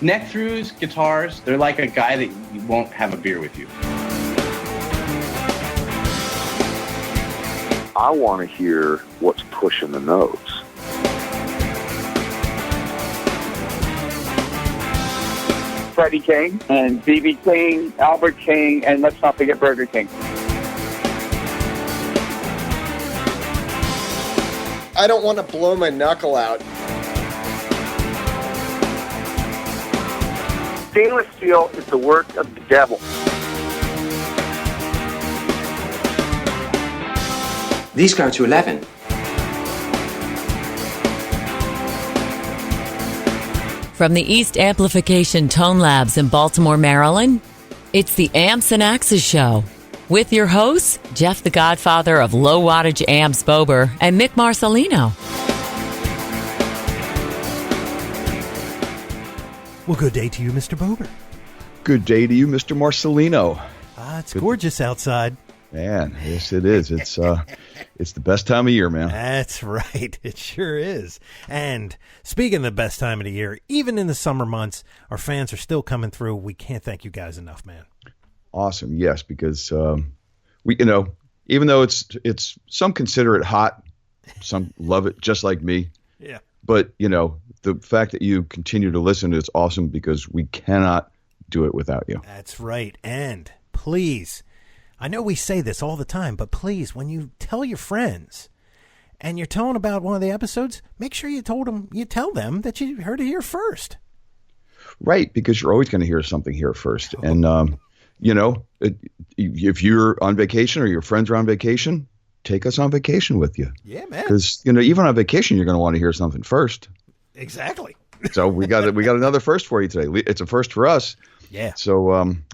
Neck-throughs, guitars, they're like a guy that you won't have a beer with you. I want to hear what's pushing the notes. Freddie King and B.B. King, Albert King, and let's not forget Burger King. I don't want to blow my knuckle out. Stainless steel is the work of the devil. These go to 11. From the East Amplification Tone Labs in Baltimore, Maryland, it's the Amps and Axes Show with your hosts, Jeff the Godfather of Low Wattage Amps Bober and Mick Marcelino. Well, good day to you, Mr. Bober. Good day to you, Mr. Marcelino. It's gorgeous outside. Man, yes, it is. It's the best time of year, man. That's right. It sure is. And speaking of the best time of the year, even in the summer months, our fans are still coming through. We can't thank you guys enough, man. Awesome. Yes, because we, even though it's some consider it hot, some love it just like me. Yeah. But the fact that you continue to listen is awesome because we cannot do it without you. That's right. And please, I know we say this all the time, but please, when you tell your friends and you're telling about one of the episodes, make sure you tell them that you heard it here first. Right, because you're always going to hear something here first. And, if you're on vacation or your friends are on vacation, take us on vacation with you. Yeah, man. Because, even on vacation, you're going to want to hear something first. Exactly. So we got another first for you today. It's a first for us. Yeah. So,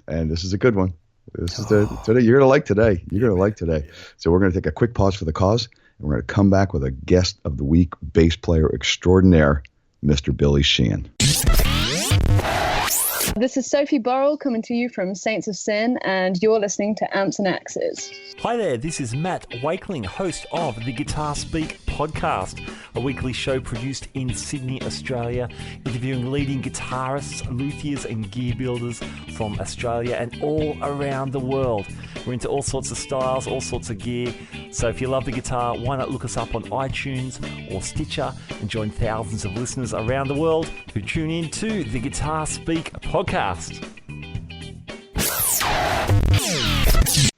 and this is a good one. This is today. You're gonna like today. You're gonna like today. So we're gonna take a quick pause for the cause, and we're gonna come back with a guest of the week, bass player extraordinaire, Mr. Billy Sheehan. This is Sophie Burrell coming to you from Saints of Sin, and you're listening to Amps and Axes. Hi there, this is Matt Wakeling, host of the Guitar Speak podcast, a weekly show produced in Sydney, Australia, interviewing leading guitarists, luthiers and gear builders from Australia and all around the world. We're into all sorts of styles, all sorts of gear, so if you love the guitar, why not look us up on iTunes or Stitcher and join thousands of listeners around the world who tune in to the Guitar Speak podcast.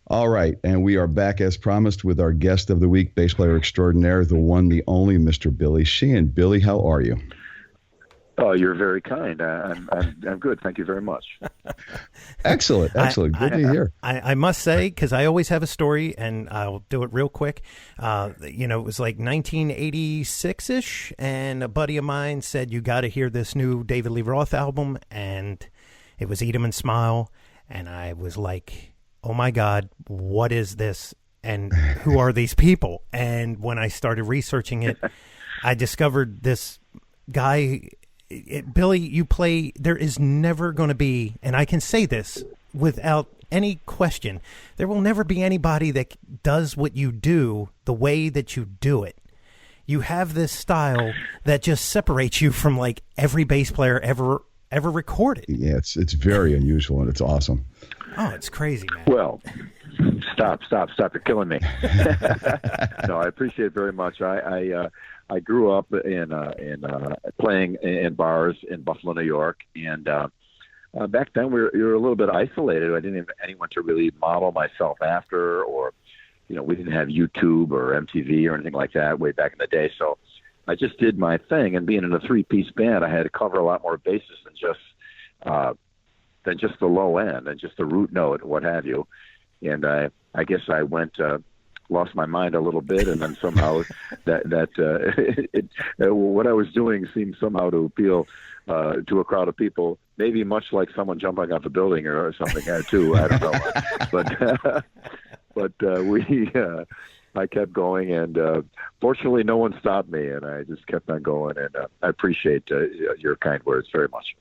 All right, and we are back as promised with our guest of the week, bass player extraordinaire, the one, the only, Mr. Billy Sheehan. Billy, how are you? Oh, you're very kind. I'm good. Thank you very much. Excellent. Good to hear. I must say, because I always have a story, and I'll do it real quick. It was like 1986-ish, and a buddy of mine said, you got to hear this new David Lee Roth album, and it was Eat 'em and Smile, and I was like, oh my God, what is this? And who are these people? And when I started researching it, I discovered this guy. Billy, you play, there is never going to be, and I can say this without any question, there will never be anybody that does what you do the way that you do it. You have this style that just separates you from like every bass player ever recorded. Yeah, it's very unusual, and it's awesome. Oh, it's crazy, man. Well, stop. You're killing me. No, I appreciate it very much. I grew up in playing in bars in Buffalo, New York, and back then you were a little bit isolated. I didn't have anyone to really model myself after, or we didn't have YouTube or MTV or anything like that way back in the day. So I just did my thing, and being in a three-piece band, I had to cover a lot more bases than just the low end and just the root note, what have you. And I guess I lost my mind a little bit, and then somehow what I was doing seemed somehow to appeal to a crowd of people, maybe much like someone jumping off a building or something too. I don't know, but I kept going, and fortunately, no one stopped me, and I just kept on going. And I appreciate your kind words very much.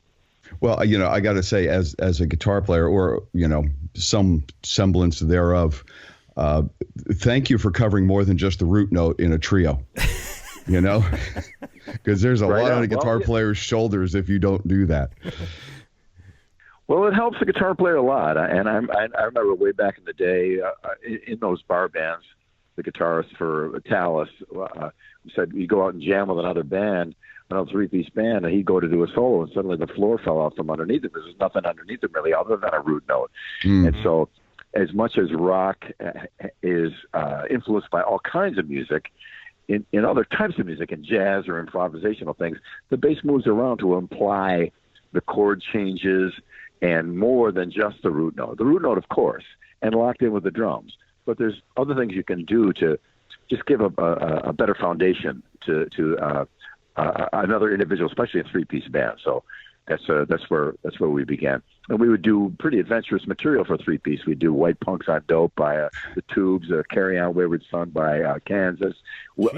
Well, I got to say, as a guitar player, or some semblance thereof, thank you for covering more than just the root note in a trio. you know, because there's a Right lot on. on a guitar player's shoulders if you don't do that. Well, it helps the guitar player a lot, and I remember way back in the day in those bar bands, the guitarist for Talas said you go out and jam with another band, another three-piece band, and he'd go to do a solo, and suddenly the floor fell off from underneath him because there's nothing underneath him really other than a root note. And so, as much as rock is influenced by all kinds of music, in other types of music, in jazz or improvisational things, the bass moves around to imply the chord changes and more than just the root note. The root note, of course, and locked in with the drums. But there's other things you can do to just give a better foundation to another individual, especially a three-piece band. So that's where we began. And we would do pretty adventurous material for a three-piece. We'd do White Punks on Dope by the Tubes, Carry On Wayward Son by Kansas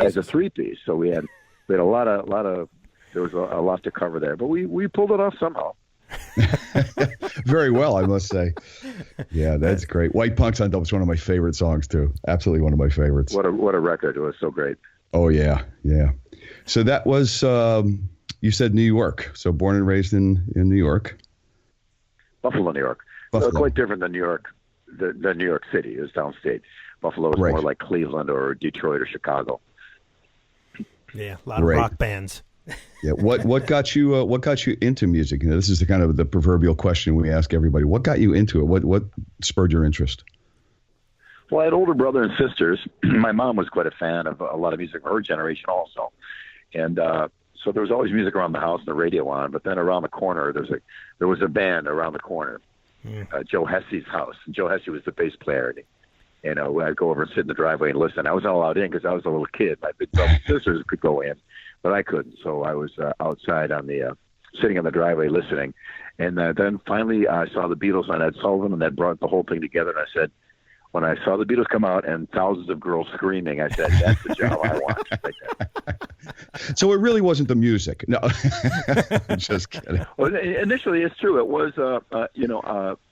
as a three-piece. So we had a lot of there was a lot to cover there. But we pulled it off somehow. Very well, I must say. Yeah, that's great. White Punks on Dope is one of my favorite songs too. Absolutely one of my favorites. What a record! It was so great. Oh yeah. So that was you said New York. So born and raised in New York. Buffalo, New York. Buffalo. Quite different than New York. Than New York City. It was downstate. Buffalo is more like Cleveland or Detroit or Chicago. Yeah, a lot of rock bands. Yeah. What got you into music? This is the kind of the proverbial question we ask everybody. What got you into it? What spurred your interest? Well, I had older brother and sisters. My mom was quite a fan of a lot of music of her generation also. And so there was always music around the house and the radio on, but then around the corner there was a band around the corner. Joe Hesse's house. Joe Hesse was the bass player. And I'd go over and sit in the driveway and listen. I wasn't allowed in because I was a little kid. My big brother and sisters could go in, but I couldn't. So I was outside on the sitting in the driveway listening. And then finally I saw the Beatles on Ed Sullivan, and that brought the whole thing together. And I said, when I saw the Beatles come out and thousands of girls screaming, I said, that's the job I want. Right there. So it really wasn't the music. No, I'm just kidding. Well, initially, it's true. It was,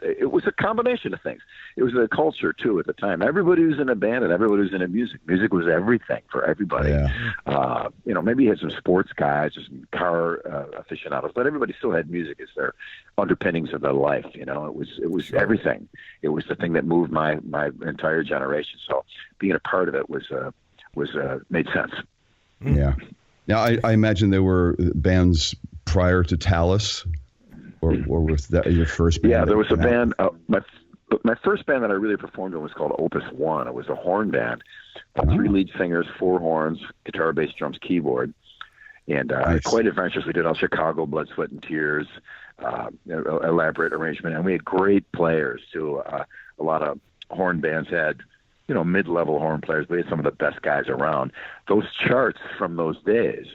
it was a combination of things. It was a culture too at the time. Everybody was in a band and everybody was into music. Music was everything for everybody. Yeah. Maybe you had some sports guys, or some car aficionados, but everybody still had music as their underpinnings of their life. It was everything. It was the thing that moved my entire generation. So being a part of it was made sense. Yeah. Now I imagine there were bands prior to Talas, or was that your first band? Yeah, there was a band. My first band that I really performed in was called Opus One. It was a horn band, 3 lead singers, 4 horns, guitar, bass, drums, keyboard, and nice. Quite adventurous. We did all Chicago, Blood, Sweat, and Tears, elaborate arrangement, and we had great players too. A lot of horn bands had, mid-level horn players. We had some of the best guys around. Those charts from those days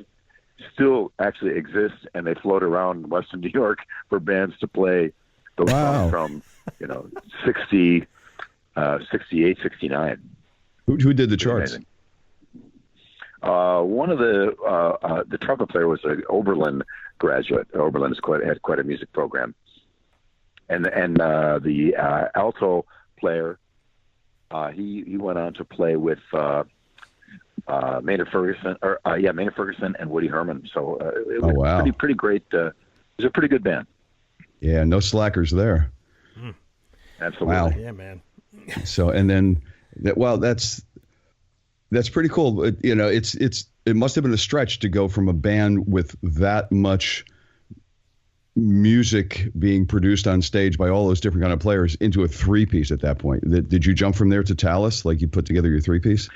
still actually exist, and they float around Western New York for bands to play those songs from, 60, 68, 69. Who did the charts? One of the trumpet player was an Oberlin graduate. Oberlin had quite a music program, and the alto player. He went on to play with Maynard Ferguson and Woody Herman. So it was pretty great. It was a pretty good band. Yeah, no slackers there. Absolutely. Wow. Yeah, man. So and then, that's pretty cool. It must have been a stretch to go from a band with that much music being produced on stage by all those different kind of players into a 3-piece at that point. Did you jump from there to Talas, like you put together your 3-piece?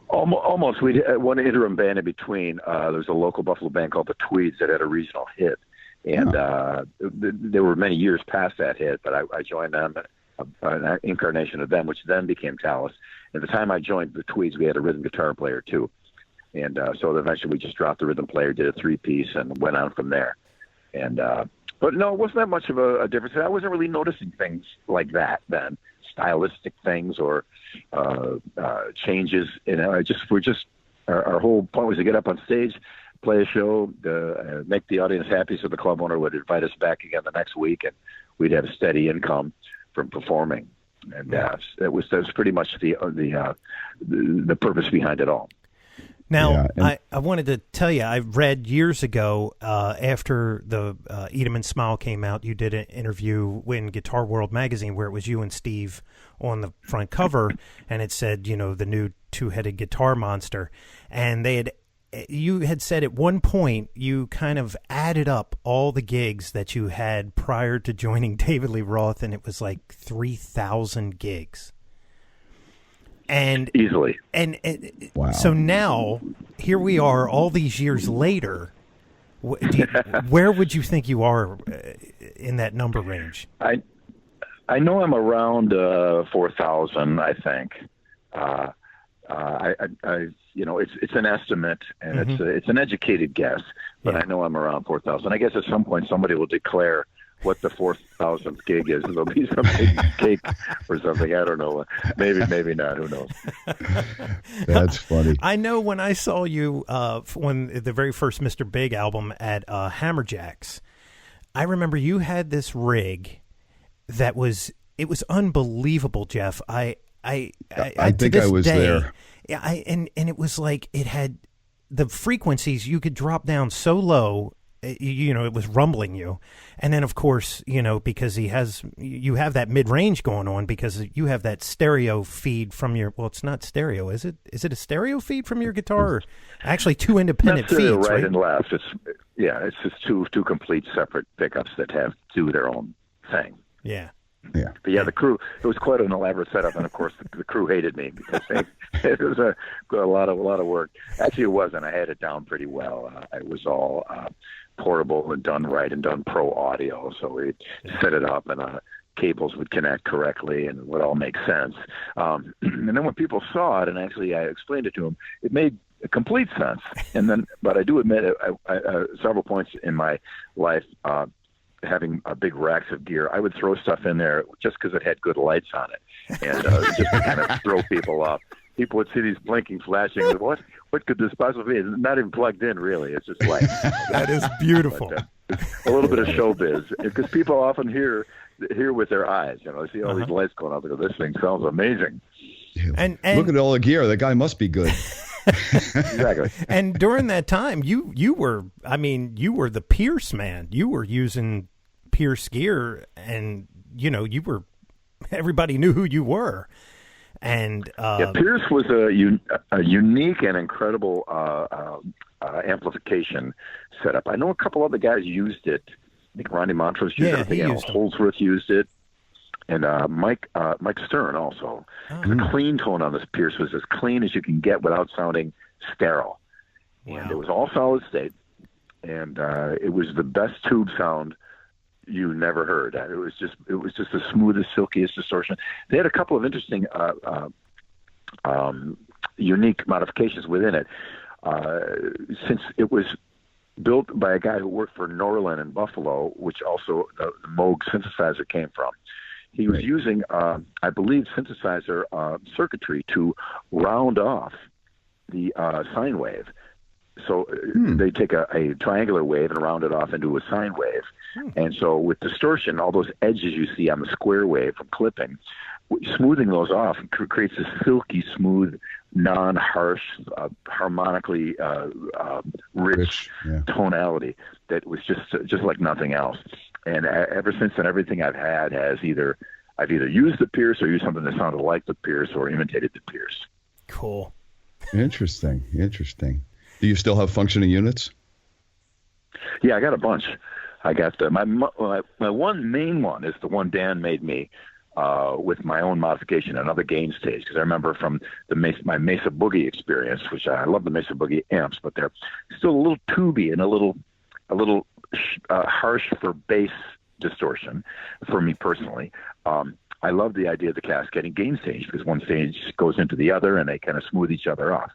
Almost. We had one interim band in between. There was a local Buffalo band called the Tweeds that had a regional hit, and there were many years past that hit, but I joined them, an incarnation of them, which then became Talas. At the time I joined the Tweeds, we had a rhythm guitar player too, and so eventually we just dropped the rhythm player, did a 3-piece, and went on from there. And but no, it wasn't that much of a difference. I wasn't really noticing things like that then, stylistic things or changes. Our whole point was to get up on stage, play a show, make the audience happy, so the club owner would invite us back again the next week, and we'd have a steady income from performing. And that was pretty much the purpose behind it all. Now, I wanted to tell you, I read years ago after the Eat 'em and Smile came out, you did an interview in Guitar World magazine where it was you and Steve on the front cover, and it said, the new two-headed guitar monster. And you had said at one point you kind of added up all the gigs that you had prior to joining David Lee Roth, and it was like 3,000 gigs. And easily. And wow. So now, here we are all these years later. Where would you think you are in that number range? I know I'm around 4,000, I think. It's an estimate, and it's an educated guess, but I know I'm around 4,000. I guess at some point somebody will declare what the 4,000th gig is. There'll be some big cake or something. I don't know. Maybe not. Who knows? That's funny. I know when I saw you when the very first Mr. Big album at Hammerjacks, I remember you had this rig that was unbelievable, Jeff. I think I was there. Yeah, and it was like it had the frequencies you could drop down so low. It was rumbling you. And then, of course, because you have that mid-range going on because you have that stereo feed from your, well, it's not stereo, is it? Is it a stereo feed from your guitar? Or actually two independent feeds, right and left. It's just two complete separate pickups that do their own thing. Yeah. Yeah. But the crew, it was quite an elaborate setup, and of course the crew hated me because it was a lot of work. Actually, it wasn't. I had it down pretty well. It was all portable and done right and done pro audio, so we set it up and cables would connect correctly and it would all make sense. And then when people saw it, and actually I explained it to them, it made complete sense. And then, but I do admit, I several points in my life, having big racks of gear, I would throw stuff in there just because it had good lights on it, and just to kind of throw people off. People would see these blinking, flashing. What could this possibly be? It's not even plugged in, really. It's just light. That is beautiful. But, a little bit of showbiz, because people often hear with their eyes. They see all these lights going up. They go, "This thing sounds amazing." And look at all the gear. That guy must be good. Exactly. And during that time, you were the Pierce man. You were using Pierce gear, and everybody knew who you were. And Pierce was a unique and incredible amplification setup. I know a couple other guys used it. I think Ronnie Montrose used it. I think Holdsworth used it, and Mike Stern also. The clean tone on this Pierce was as clean as you can get without sounding sterile. Wow. And it was all solid state, and it was the best tube sound you never heard. It was just the smoothest, silkiest distortion. They had a couple of interesting, unique modifications within it. Since it was built by a guy who worked for Norlin in Buffalo, which also the Moog synthesizer came from. He was using, I believe, synthesizer circuitry to round off the sine wave. So they take a triangular wave and round it off into a sine wave. And so with distortion, all those edges you see on the square wave from clipping, smoothing those off creates a silky, smooth, non-harsh, harmonically rich tonality that was just like nothing else. And ever since then, everything I've had has I've either used the Pierce or used something that sounded like the Pierce or imitated the Pierce. Cool. Interesting. Do you still have functioning units? Yeah, I got a bunch. I got my one main one is the one Dan made me with my own modification, another gain stage. Because I remember from my Mesa Boogie experience, which I love the Mesa Boogie amps, but they're still a little tubey and a little harsh for bass distortion for me personally. I love the idea of the cascading gain stage because one stage goes into the other and they kind of smooth each other off.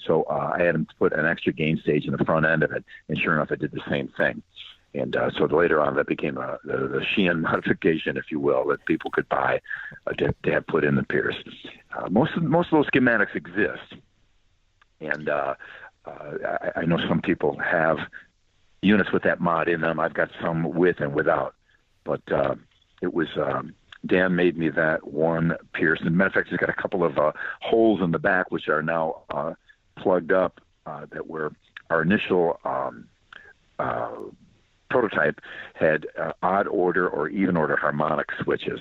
So I had him put an extra gain stage in the front end of it, and sure enough, it did the same thing. And so later on, that became the Sheehan modification, if you will, that people could buy to have put in the Pierce. Most of those schematics exist, and I know some people have units with that mod in them. I've got some with and without, but it was Dan made me that one Pierce. As a matter of fact, he's got a couple of holes in the back which are now plugged up that were our initial prototype had odd order or even order harmonic switches,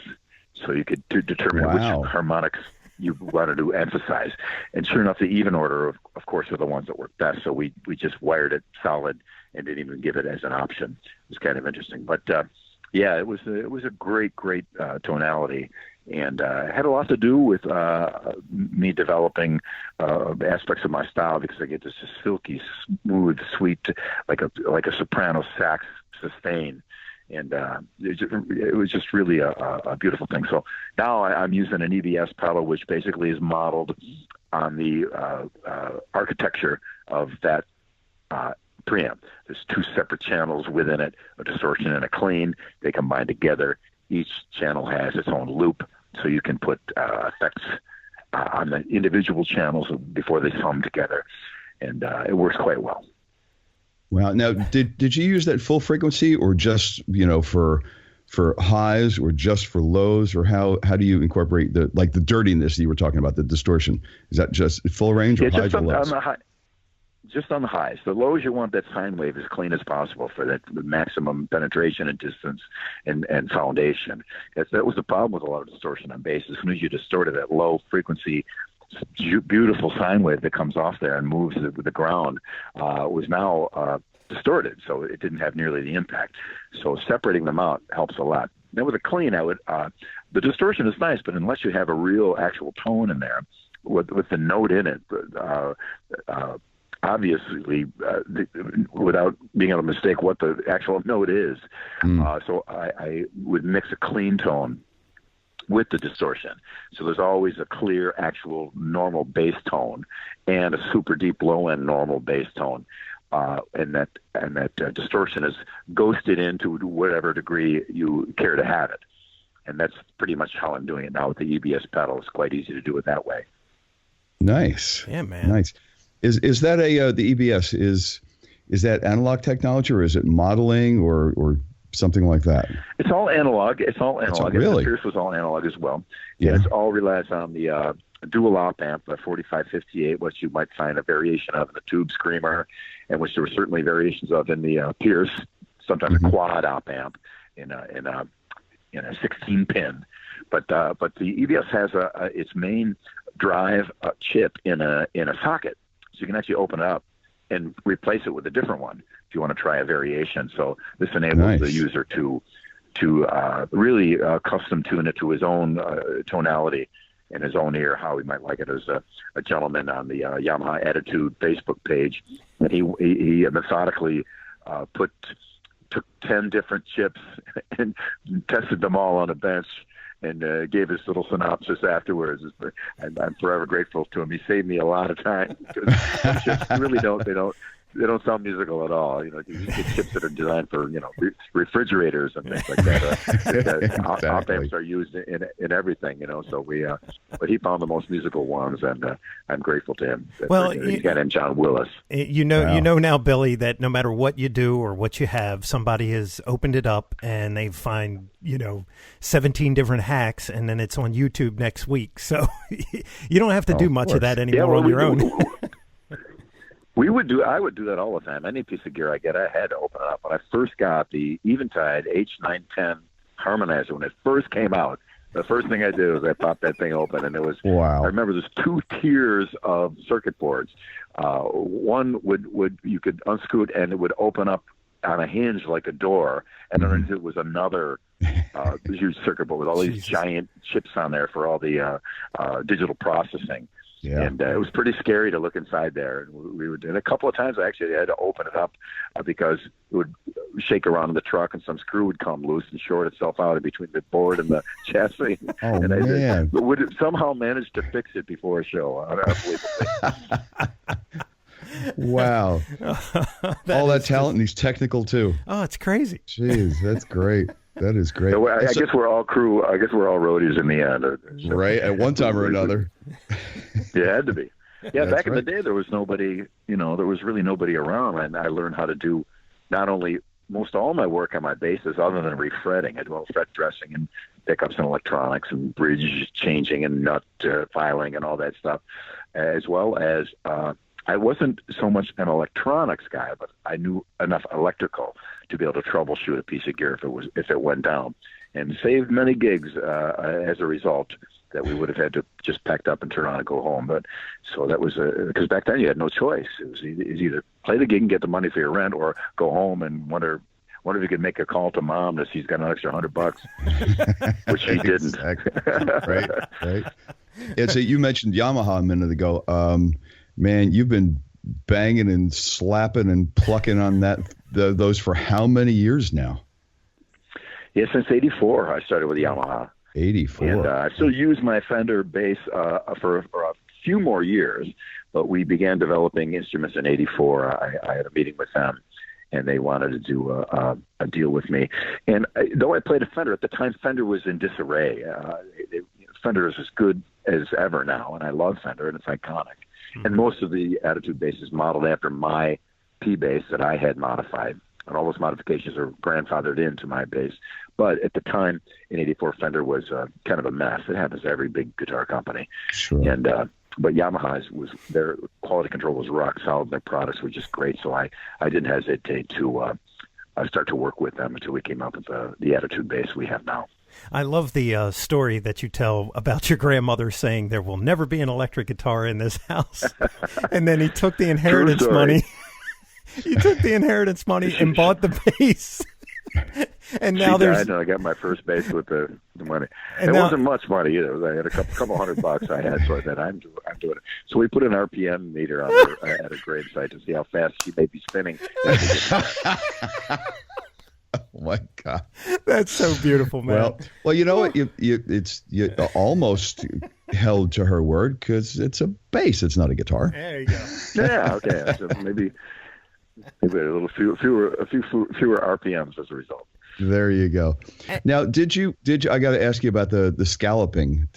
so you could determine which harmonics you wanted to emphasize. And sure enough, the even order, of course, are the ones that work best. So we just wired it solid and didn't even give it as an option. It was kind of interesting, but yeah, it was a great tonality, and had a lot to do with me developing aspects of my style, because I get this silky, smooth, sweet, like a soprano sax sustain, and it was just really a beautiful thing. So now I'm using an EBS pedal, which basically is modeled on the architecture of that preamp. There's two separate channels within it, a distortion and a clean. They combine together. Each channel has its own loop, so you can put effects on the individual channels before they hum together, and it works quite well. Wow. Now, did you use that full frequency, or just for highs, or just for lows, or how do you incorporate the dirtiness that you were talking about, the distortion? Is that just full range, or highs or lows? Just on the highs. The lows, you want that sine wave as clean as possible for that maximum penetration and distance and foundation. That was the problem with a lot of distortion on bass. As soon as you distorted that low frequency, beautiful sine wave that comes off there and moves with the ground was now distorted, so it didn't have nearly the impact. So separating them out helps a lot. Then with a clean, the distortion is nice, but unless you have a real actual tone in there with the note in it, obviously, without being able to mistake what the actual note is. So I would mix a clean tone with the distortion. So there's always a clear, actual, normal bass tone and a super deep low-end normal bass tone. And that distortion is ghosted into whatever degree you care to have it. And that's pretty much how I'm doing it now with the EBS pedal. It's quite easy to do it that way. Nice. Yeah, man. Nice. Is that the EBS is that analog technology, or is it modeling or something like that? It's all analog. Really? The Pierce was all analog as well. Yeah. It all relies on the dual op amp, the 4558, which you might find a variation of in the Tube Screamer, and which there were certainly variations of in the Pierce. Sometimes a quad op amp in a 16 pin, but the EBS has its main drive chip in a socket. So you can actually open it up and replace it with a different one if you want to try a variation. So this enables the user to really custom tune it to his own tonality and his own ear, how he might like it. As a gentleman on the Yamaha Attitude Facebook page, and he methodically took 10 different chips and tested them all on a bench, and gave his little synopsis afterwards. I'm forever grateful to him. He saved me a lot of time, because some chips really they don't sound musical at all. You get chips that are designed for refrigerators and things like that. Op amps are used in everything. So but he found the most musical ones, and I'm grateful to him. Well, he's got in John Willis. You know now, Billy, that no matter what you do or what you have, somebody has opened it up and they find 17 different hacks, and then it's on YouTube next week. So you don't have to do much of that anymore on your own. I would do that all the time. Any piece of gear I get, I had to open it up. When I first got the Eventide H910 harmonizer, when it first came out, the first thing I did was I popped that thing open, and it was, I remember there's 2 tiers of circuit boards. One you could unscrew it, and it would open up on a hinge like a door, and underneath it was another huge circuit board with all these giant chips on there for all the digital processing. Yeah. And it was pretty scary to look inside there. And and a couple of times I actually had to open it up because it would shake around in the truck, and some screw would come loose and short itself out in between the board and the chassis. And I would somehow manage to fix it before a show. Wow. All that talent, and he's technical too. Oh, it's crazy. Jeez, that's great. That is great. So I guess we're all crew. I guess we're all roadies in the end. Right, at one time or another. It had to be. Yeah, back in the day, there was nobody. There was really nobody around, and I learned how to do not only most all my work on my basses, other than refretting. I do all fret dressing and pickups and electronics and bridge changing and nut filing and all that stuff, as well as I wasn't so much an electronics guy, but I knew enough electrical to be able to troubleshoot a piece of gear if it went down, and saved many gigs as a result that we would have had to just packed up and turn on and go home. But so that was because back then you had no choice. It was either play the gig and get the money for your rent, or go home and wonder if you could make a call to mom that she's got an extra $100, which she didn't. Right. Yeah, so you mentioned Yamaha a minute ago. Man, you've been banging and slapping and plucking on those for how many years now? Yeah, since '84, I started with Yamaha. 84. And I still use my Fender bass for a few more years, but we began developing instruments in '84. I had a meeting with them, and they wanted to do a deal with me. And though I played a Fender, at the time Fender was in disarray. Fender is as good as ever now, and I love Fender, and it's iconic. Mm-hmm. And most of the Attitude bass is modeled after my P bass that I had modified, and all those modifications are grandfathered into my bass. But at the time, in '84, Fender was kind of a mess. It happens to every big guitar company. Sure. And but Yamaha their quality control was rock solid. Their products were just great. So I didn't hesitate to start to work with them until we came up with the Attitude bass we have now. I love the story that you tell about your grandmother saying there will never be an electric guitar in this house. And then he took the inheritance money. He took the inheritance money and bought the bass. And now I got my first bass with the money. It wasn't much money either. I had a couple $100 I had, so I said, I'm doing it. So we put an RPM meter on her at a grade site to see how fast she may be spinning. Oh my God, that's so beautiful, man. Well, you know what? You almost held to her word, because it's a bass. It's not a guitar. There you go. Yeah. Okay. So maybe a little fewer RPMs as a result. There you go. Now, did you? I got to ask you about the scalloping.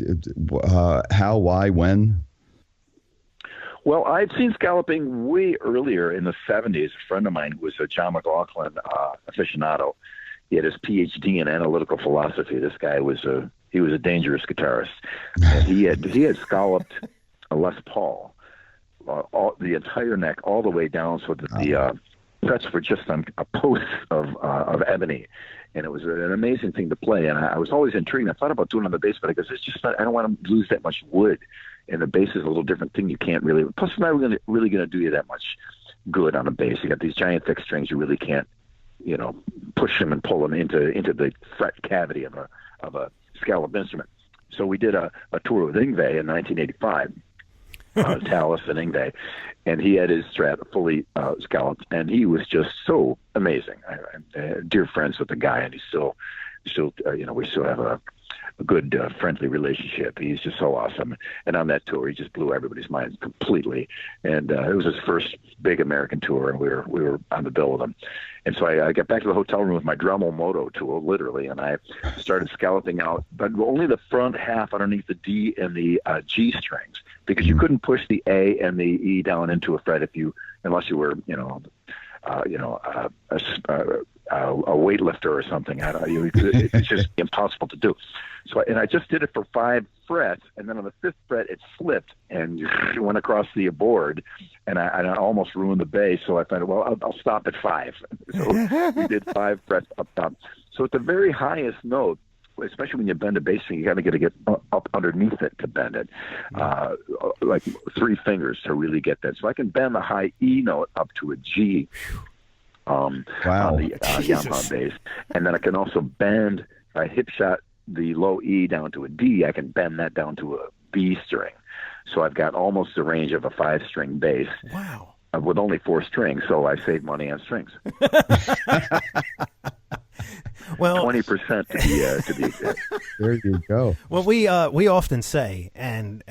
How? Why? When? Well, I'd seen scalloping way earlier in the '70s. A friend of mine was a John McLaughlin aficionado. He had his PhD in analytical philosophy. This guy was a dangerous guitarist, and he had scalloped a Les Paul, the entire neck all the way down, so that the frets were just on a post of ebony. And it was an amazing thing to play. And I was always intrigued. I thought about doing it on the bass, but I guess I don't want to lose that much wood. And the bass is a little different thing. You can't really, plus it's not really going to do you that much good on a bass. You got these giant thick strings. You really can't, push them and pull them into the fret cavity of a scallop instrument. So we did a tour with Yngwie in 1985, Talas and Yngwie, and he had his Strat fully scalloped, and he was just so amazing. I'm dear friends with the guy, and he's still, we still have a good friendly relationship. He's just so awesome. And on that tour, he just blew everybody's minds completely. And it was his first big American tour, and we were on the bill with him. And so I got back to the hotel room with my Dremel Moto tool, literally, and I started scalloping out, but only the front half underneath the D and the G strings, because you couldn't push the A and the E down into a fret unless you were, a weightlifter or something. It's just impossible to do. So, I just did it for 5 frets, and then on the 5th fret it slipped and went across the board, and I almost ruined the bass. So I thought, well, I'll stop at 5. So we did 5 frets up top. So at the very highest note, especially when you bend a bass string, you got to get up underneath it to bend it, like 3 fingers to really get that. So I can bend the high E note up to a G. On the Yamaha bass, and then I can also bend. If I hip shot the low E down to a D, I can bend that down to a B string. So I've got almost the range of a 5-string bass. Wow! With only 4 strings, so I save money on strings. Well, 20% to be exact. There you go. Well, we often say, and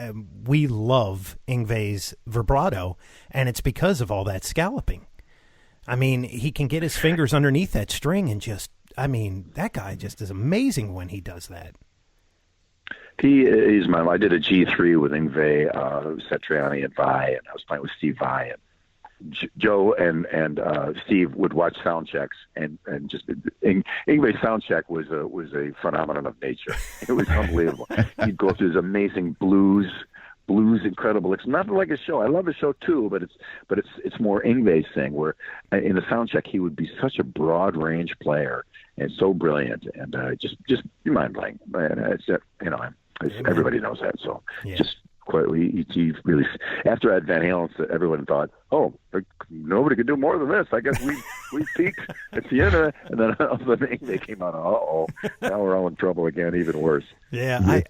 we love Yngwie's vibrato, and it's because of all that scalloping. I mean, he can get his fingers underneath that string and that guy just is amazing when he does that. I did a G3 with Yngwie Satriani at Vi, and I was playing with Steve Vai. And Joe and Steve would watch sound checks, and just Yngwie's sound check was a phenomenon of nature. It was unbelievable. He'd go through his amazing blues blues incredible. It's not like a show. I love a show too, but it's more Yngwie's thing, where in the sound check he would be such a broad range player and so brilliant, and just mind blowing. Everybody knows that. So just quite. He really, after I had Van Halen, everyone thought, oh, nobody could do more than this. I guess we peaked at the end, and then all of a sudden Yngwie came out. Now we're all in trouble again, even worse. Yeah,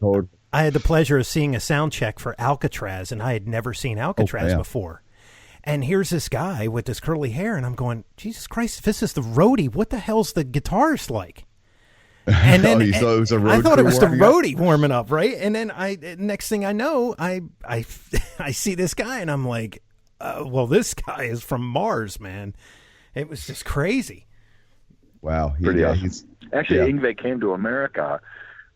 I had the pleasure of seeing a sound check for Alcatraz, and I had never seen Alcatraz before. And here's this guy with this curly hair, and I'm going, Jesus Christ, if this is the roadie, what the hell's the guitarist like? And then you thought it was a road I thought it was the warming roadie warming up, right? And then next thing I know, I see this guy, and I'm like, well, this guy is from Mars, man. It was just crazy. Wow. Pretty awesome. Actually, Yngwie came to America.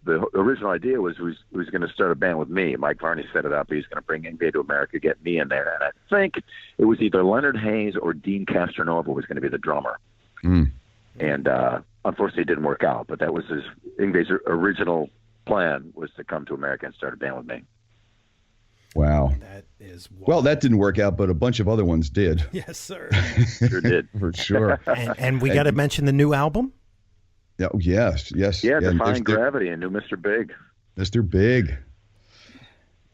The original idea was he was going to start a band with me. Mike Varney set it up. He was going to bring Yngwie to America, get me in there. And I think it was either Leonard Hayes or Dean Castronova was going to be the drummer. Mm. And unfortunately, it didn't work out. But that was Yngwie's original plan, was to come to America and start a band with me. Wow. That is wild. Well, that didn't work out, but a bunch of other ones did. Yes, sir. Sure did. For sure. And we got to mention the new album. Yeah, yes. Yeah, Defying Gravity and new Mr. Big. Mr. Big.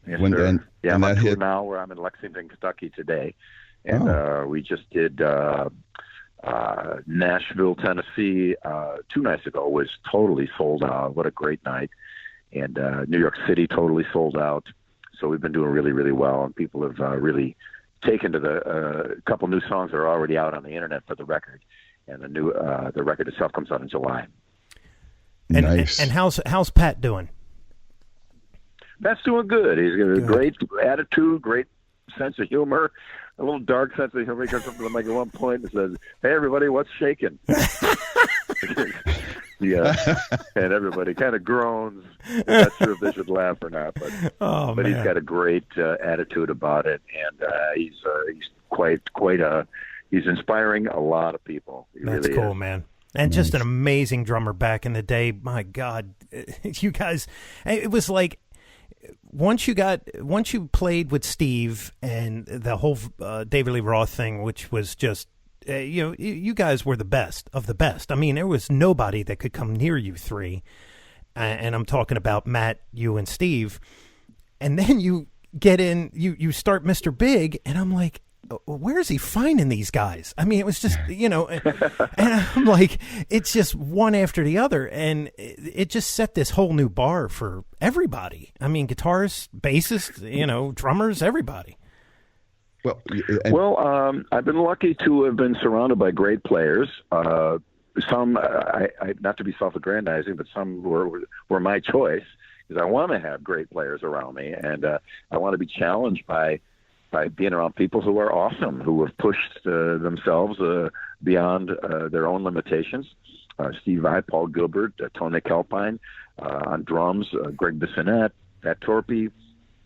Yes, sir. I'm on tour now, where I'm in Lexington, Kentucky today. And we just did Nashville, Tennessee 2 nights ago. Was totally sold out. What a great night. And New York City totally sold out. So we've been doing really, really well, and people have really taken to the couple new songs that are already out on the internet for the record. And the record itself comes out in July. Nice. And how's Pat doing? Pat's doing good. He's got a great attitude, great sense of humor, a little dark sense of humor. He comes up to the mic at one point and says, "Hey, everybody, what's shaking?" And everybody kind of groans. I'm not sure if they should laugh or not, but he's got a great attitude about it, and he's quite he's inspiring a lot of people. That's really cool, man. And just an amazing drummer back in the day. My God, you guys, it was like once you played with Steve and the whole David Lee Roth thing, which was just, you guys were the best of the best. I mean, there was nobody that could come near you three. And I'm talking about Matt, you, and Steve. And then you get in, you start Mr. Big, and I'm like, where is he finding these guys? I mean, it was just, and I'm like, it's just one after the other. And it just set this whole new bar for everybody. I mean, guitarists, bassists, drummers, everybody. Well, I've been lucky to have been surrounded by great players. Some, I not to be self-aggrandizing, but some were my choice, because I want to have great players around me. And I want to be challenged by being around people who are awesome, who have pushed themselves beyond their own limitations. Steve Vai, Paul Gilbert, Tony Kelpine on drums, Greg Bissonette, Pat Torpy,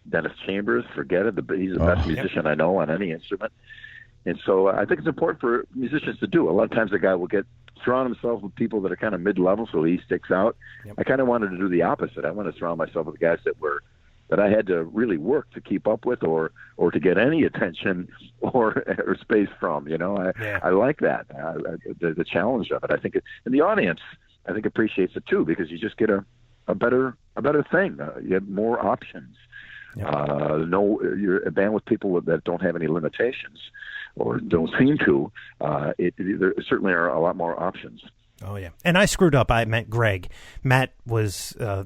Dennis Chambers, forget it. He's the best musician I know on any instrument. And so I think it's important for musicians to do. A lot of times a guy will surround himself with people that are kind of mid-level, so he sticks out. Yep. I kind of wanted to do the opposite. I want to surround myself with guys that I had to really work to keep up with, or to get any attention or space from. I like that. The challenge of it. I think and the audience, I think, appreciates it too, because you just get a better thing. You have more options. Yeah. You're a band with people that don't have any limitations, or don't seem to. There certainly are a lot more options. Oh yeah, and I screwed up. I meant Greg. Matt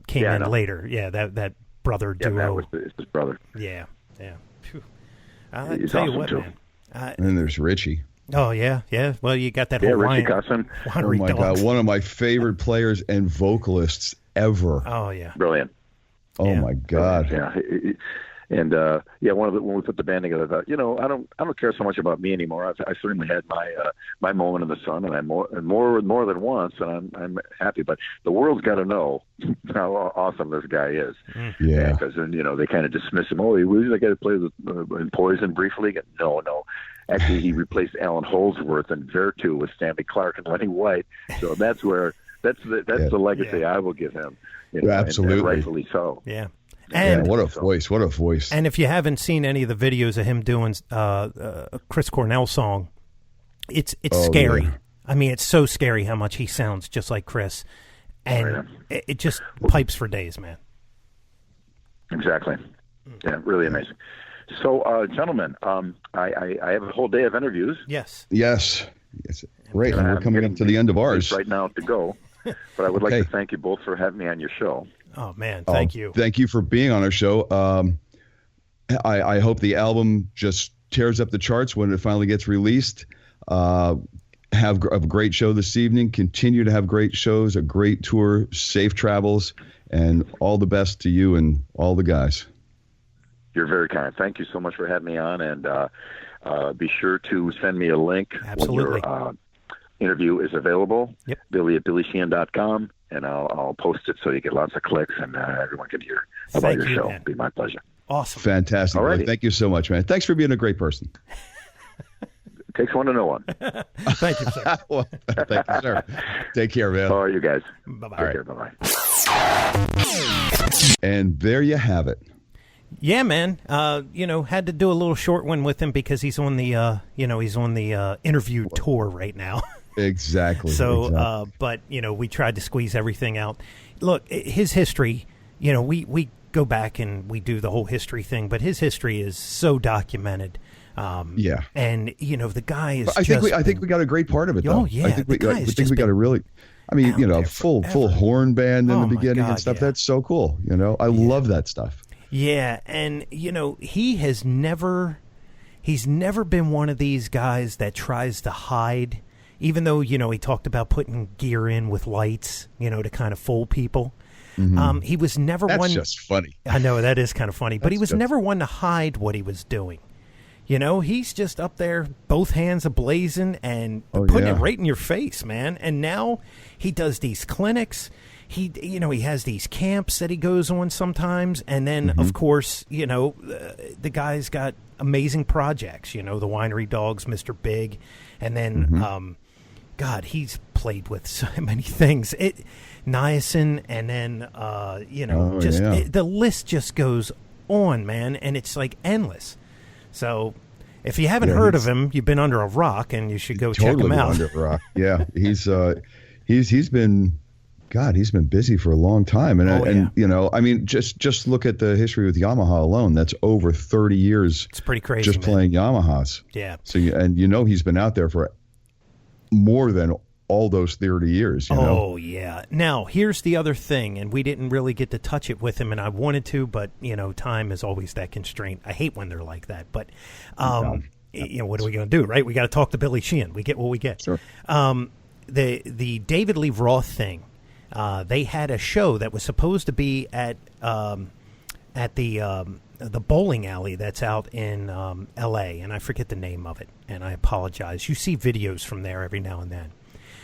came in later. Yeah, that brother duo. Matt was his brother. Yeah. He's tell awesome you what, too. man. And then there's Richie. Oh yeah. Well, you got that whole Richie Kotzen. Winery my Dogs. God, one of my favorite players and vocalists ever. Oh yeah, brilliant. Oh my God. Yeah. And when we put the band together, I thought, I don't care so much about me anymore. I certainly had my moment in the sun, and more than once, and I'm happy. But the world's got to know how awesome this guy is. Yeah. Because then they kind of dismiss him. Oh, he was the guy that played in Poison briefly. No. Actually, he replaced Alan Holdsworth in Vertu with Stanley Clarke and Lenny White. So that's the legacy I will give him. Absolutely, and rightfully so. Yeah. And what a voice! What a voice! And if you haven't seen any of the videos of him doing a Chris Cornell song, it's scary. Yeah. I mean, it's so scary how much he sounds just like Chris, and it just pipes for days, man. Exactly. Yeah, really amazing. So, gentlemen, I have a whole day of interviews. Yes. Great. And we're coming up to the end of ours right now to go. But I would like to thank you both for having me on your show. Oh, man. Thank you. Thank you for being on our show. I hope the album just tears up the charts when it finally gets released. Have a great show this evening. Continue to have great shows, a great tour, safe travels, and all the best to you and all the guys. You're very kind. Thank you so much for having me on, and be sure to send me a link when your interview is available. Yep. Billy at BillySheehan.com, and I'll post it so you get lots of clicks and everyone can hear about your show. It'll be my pleasure. Awesome. Fantastic. Alrighty. Thank you so much, man. Thanks for being a great person. Takes one to know one. Thank you, sir. Well, thank you, sir. Take care, man. All right, you guys. Bye-bye. Take care. Bye-bye. And there you have it. Yeah, man. Had to do a little short one with him because he's on the interview tour right now. Exactly. So, but we tried to squeeze everything out. Look, his history. We go back and we do the whole history thing, but his history is so documented. Yeah. And the guy is. I think we got a great part of it. Though. Oh yeah. I think we got a really. I mean, full horn band in the beginning and stuff. Yeah. That's so cool. I love that stuff. Yeah, and he's never been one of these guys that tries to hide, even though he talked about putting gear in with lights, to kind of fool people. Mm-hmm. He was never one. That's just funny. I know that is kind of funny, but he was never one to hide what he was doing. He's just up there, both hands ablazing and putting it right in your face, man. And now he does these clinics. He has these camps that he goes on sometimes, and then of course, the guy's got amazing projects. The Winery Dogs, Mr. Big, and then God, he's played with so many things. Niacin, and then the list just goes on, man, and it's like endless. So, if you haven't heard of him, you've been under a rock, and you should go check him out. Under a rock. Yeah, he's been. God, he's been busy for a long time, and just look at the history with Yamaha alone. That's over 30 years. It's pretty crazy. Just playing Yamahas. Yeah. So he's been out there for more than all those 30 years. Oh yeah. Now here's the other thing, and we didn't really get to touch it with him, and I wanted to, but time is always that constraint. I hate when they're like that, but what are we going to do, right? We got to talk to Billy Sheehan. We get what we get. Sure. The David Lee Roth thing. They had a show that was supposed to be at the bowling alley that's out in L.A., and I forget the name of it, and I apologize. You see videos from there every now and then.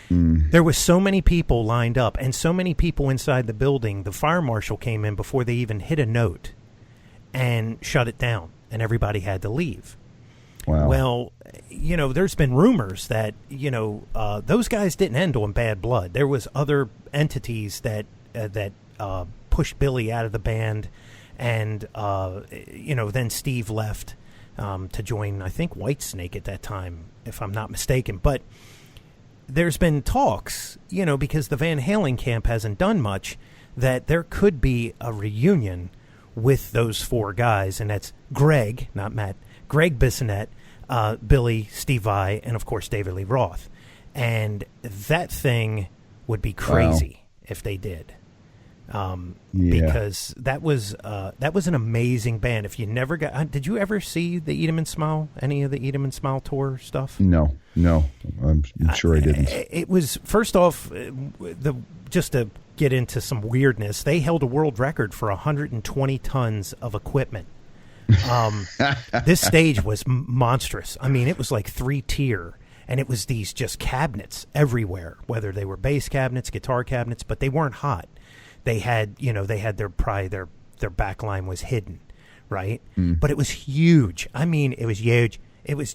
There was so many people lined up and so many people inside the building, the fire marshal came in before they even hit a note and shut it down, and everybody had to leave. Wow. Well, there's been rumors that, those guys didn't end on bad blood. There was other entities that pushed Billy out of the band, and, then Steve left to join, I think, Whitesnake at that time, if I'm not mistaken. But there's been talks, because the Van Halen camp hasn't done much, that there could be a reunion with those four guys, and that's Greg, not Matt, Greg Bissonette, Billy, Steve Vai, and of course David Lee Roth. And that thing would be crazy if they did. Because that was an amazing band. If you never got, did you ever see the Eat 'Em and Smile? Any of the Eat 'Em and Smile tour stuff? No, I'm sure I didn't. It was, first off, just to get into some weirdness, they held a world record for 120 tons of equipment. This stage was monstrous. I mean, it was like 3-tier, and it was these just cabinets everywhere, whether they were bass cabinets, guitar cabinets, but they weren't hot. They had, their back line was hidden, right? But it was huge. I mean, it was huge. It was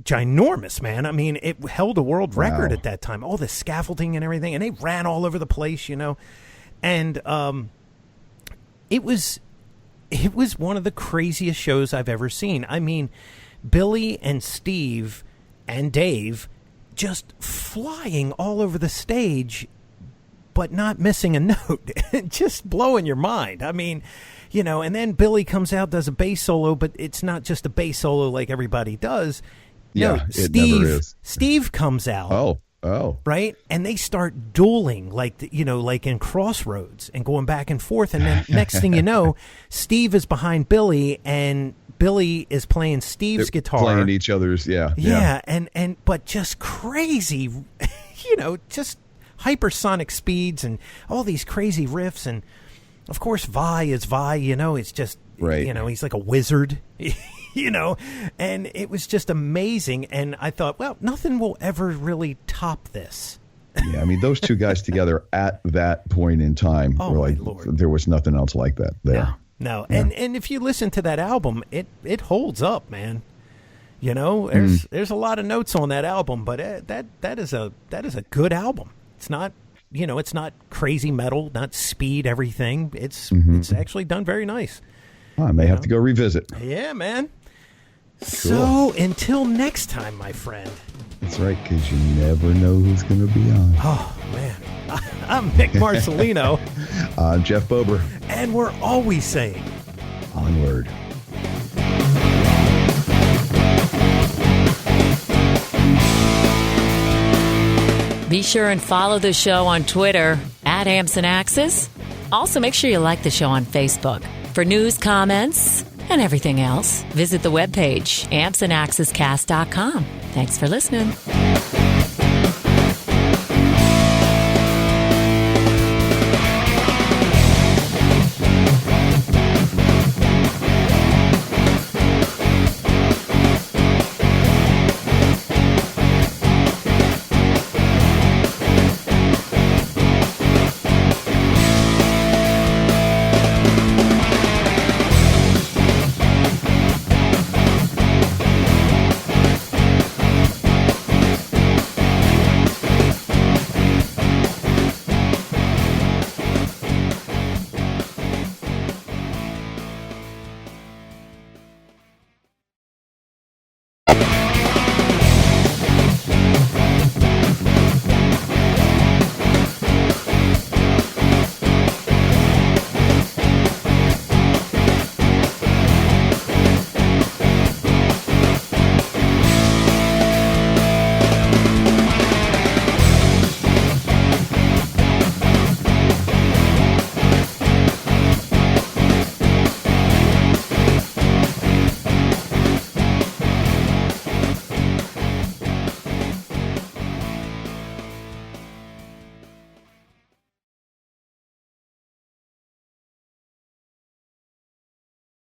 ginormous, man. I mean, it held a world record at that time. All the scaffolding and everything, and they ran all over the place, And it was one of the craziest shows I've ever seen. I mean, Billy and Steve and Dave just flying all over the stage, but not missing a note. Just blowing your mind. I mean, you know, and then Billy comes out, does a bass solo, but it's not just a bass solo like everybody does. Yeah, No, it never is. Steve comes out. Oh. Right? And they start dueling like in Crossroads and going back and forth. And then next thing you know, Steve is behind Billy and Billy is playing Steve's guitar. Playing each other's, Yeah. But just crazy, just hypersonic speeds and all these crazy riffs. And of course, Vi is Vi, it's just, right. He's like a wizard. And it was just amazing. And I thought, well, nothing will ever really top this. Yeah, I mean, those two guys together at that point in time, Oh, were like, my Lord. there was nothing else like that there. No. Yeah. And if you listen to that album, it holds up, man. There's a lot of notes on that album, but that is a good album. It's not, it's not crazy metal, not speed everything. It's actually done very nice. I may have to go revisit. Yeah, man. Cool. So until next time, my friend. That's right, because you never know who's going to be on. Oh, man. I'm Mick Marcelino. I'm Jeff Bober. And we're always saying, onward. Be sure and follow the show on Twitter @Amps and Axes. Also, make sure you like the show on Facebook. For news, comments, and everything else, visit the webpage ampsandaxescast.com. Thanks for listening.